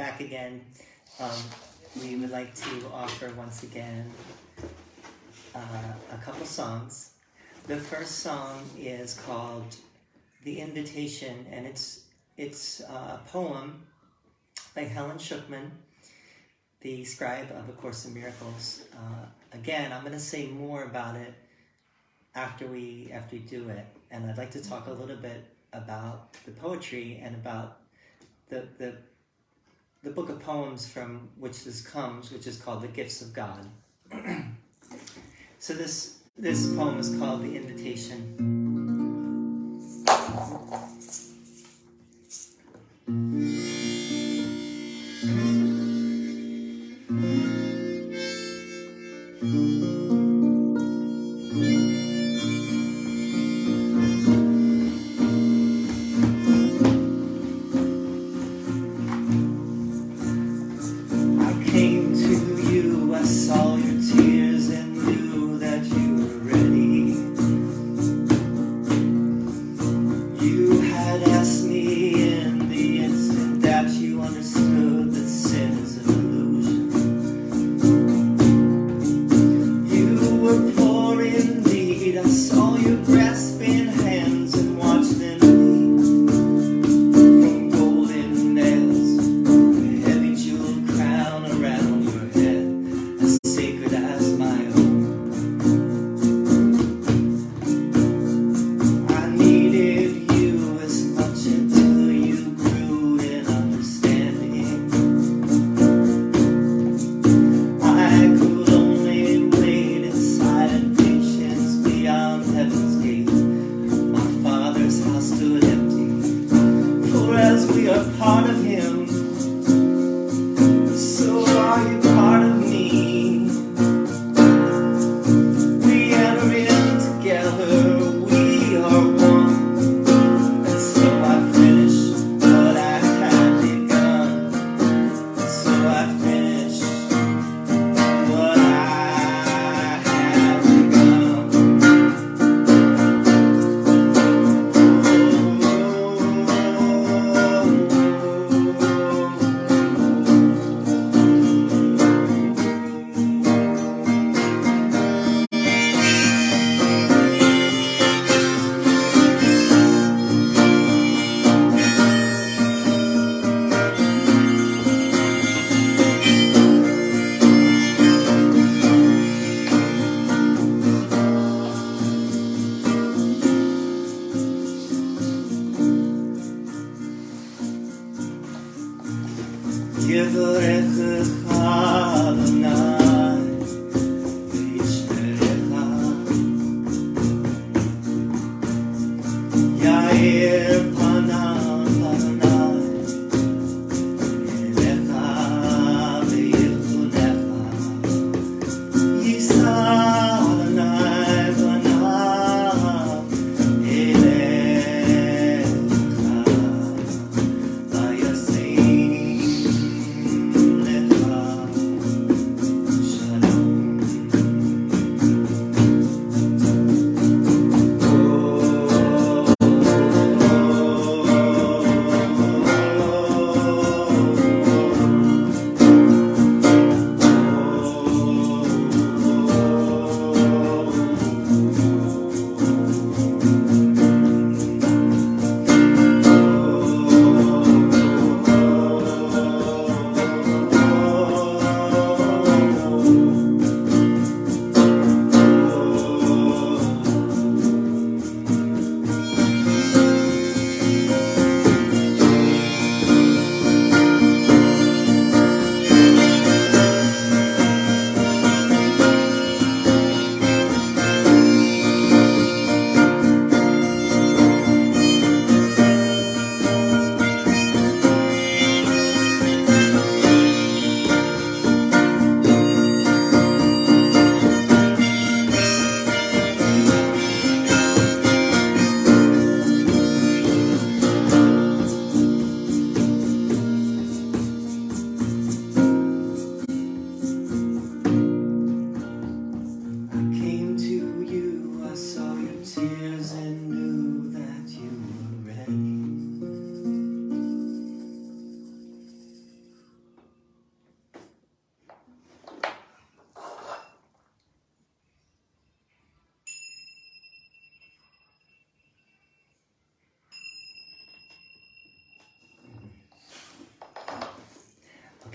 back again. We would like to offer once again a couple songs. The first song is called The Invitation, and it's a poem by Helen Schucman, the scribe of A Course in Miracles. Again, I'm going to say more about it after we do it, and I'd like to talk a little bit about the poetry and about the book of poems from which this comes, which is called The Gifts of God. So this poem is called The Invitation.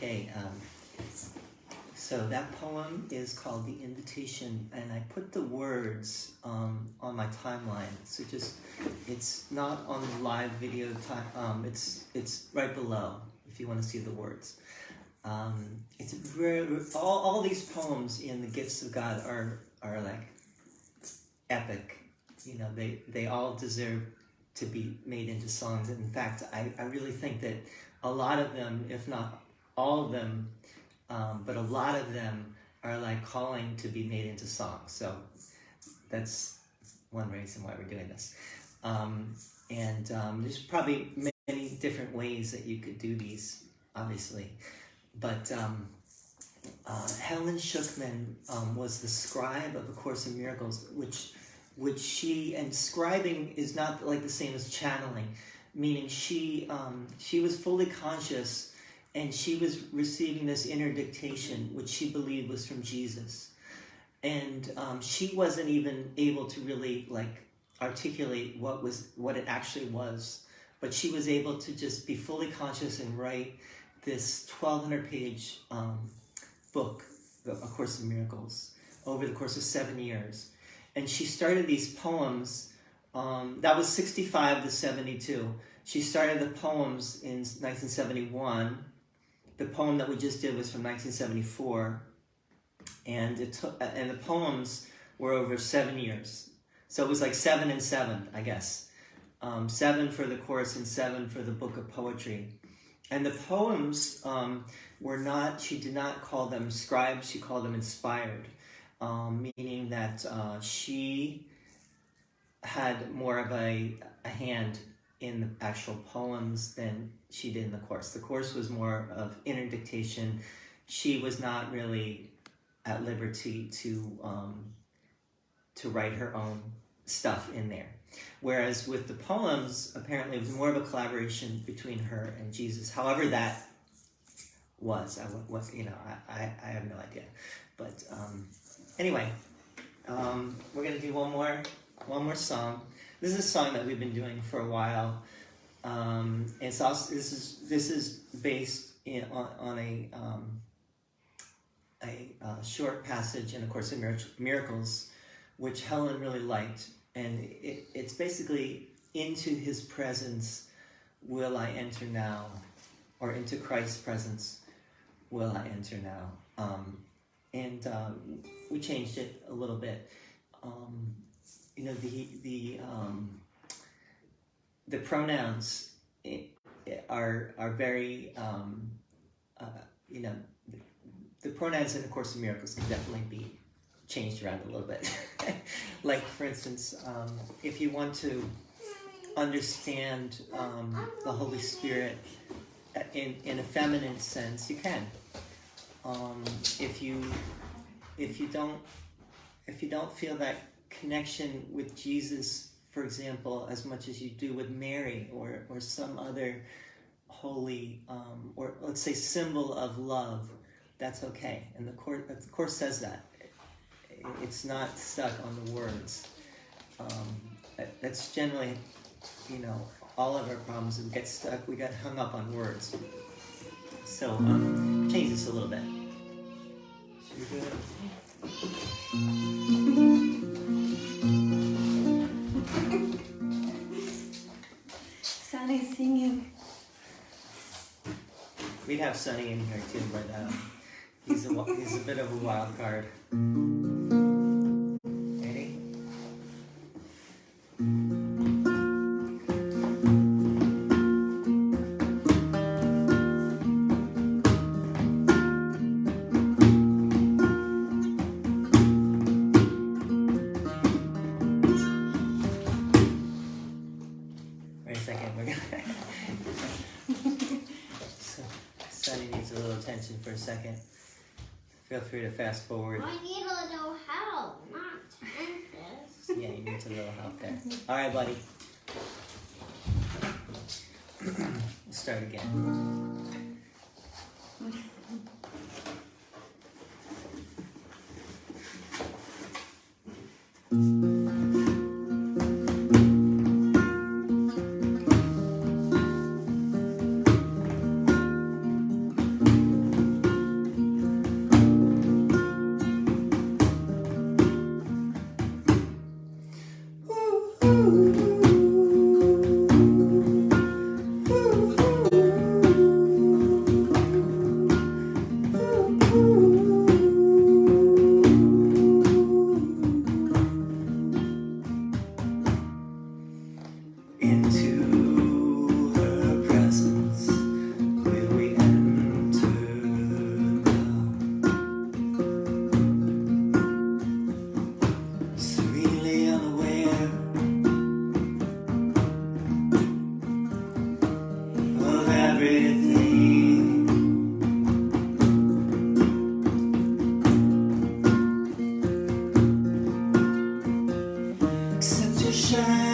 Okay, so that poem is called The Invitation, and I put the words on my timeline. So it's not on the live video time. It's right below if you want to see the words. It's all these poems in the Gifts of God are like epic. You know, they all deserve to be made into songs. In fact, I really think that a lot of them, if not all of them, but a lot of them are like calling to be made into songs. So that's one reason why we're doing this. There's probably many different ways that you could do these, obviously. But Helen Schucman was the scribe of A Course in Miracles, which and scribing is not like the same as channeling, meaning she was fully conscious, and she was receiving this inner dictation, which she believed was from Jesus. And she wasn't even able to really like articulate what it actually was, but she was able to just be fully conscious and write this 1,200-page book, A Course in Miracles, over the course of 7 years. And she started these poems, that was 65 to 72. She started the poems in 1971. The poem that we just did was from 1974. And the poems were over 7 years. So it was like 7 and 7, I guess. 7 for the course and 7 for the book of poetry. And the poems were not, she did not call them scribes, she called them inspired. Meaning that she had more of a hand in the actual poems than she did in the course. The course was more of inner dictation. She was not really at liberty to write her own stuff in there. Whereas with the poems, apparently it was more of a collaboration between her and Jesus. However that was, I have no idea. But anyway, we're gonna do one more song. This is a song that we've been doing for a while. It's also this is based on a short passage in A Course in Miracles, which Helen really liked, and it's basically, into His presence will I enter now, or into Christ's presence will I enter now. We changed it a little bit. The pronouns are very, the pronouns in A Course in Miracles can definitely be changed around a little bit. Like, for instance, if you want to understand the Holy Spirit in a feminine sense, you can. If you don't feel that connection with Jesus, for example, as much as you do with Mary or some other holy or let's say symbol of love, that's okay. And the course says that. It's not stuck on the words. That's generally, all of our problems. We get stuck. We get hung up on words. So change this a little bit. Should we do it? Sonny's singing. We'd have Sonny in here too, but he's a bit of a wild card. Ready? Wait a second, we're gonna. Sonny needs a little attention for a second. Feel free to fast forward. I need a little help, not tennis. Yeah, you need a little help there. All right, buddy. Let's start again. shine.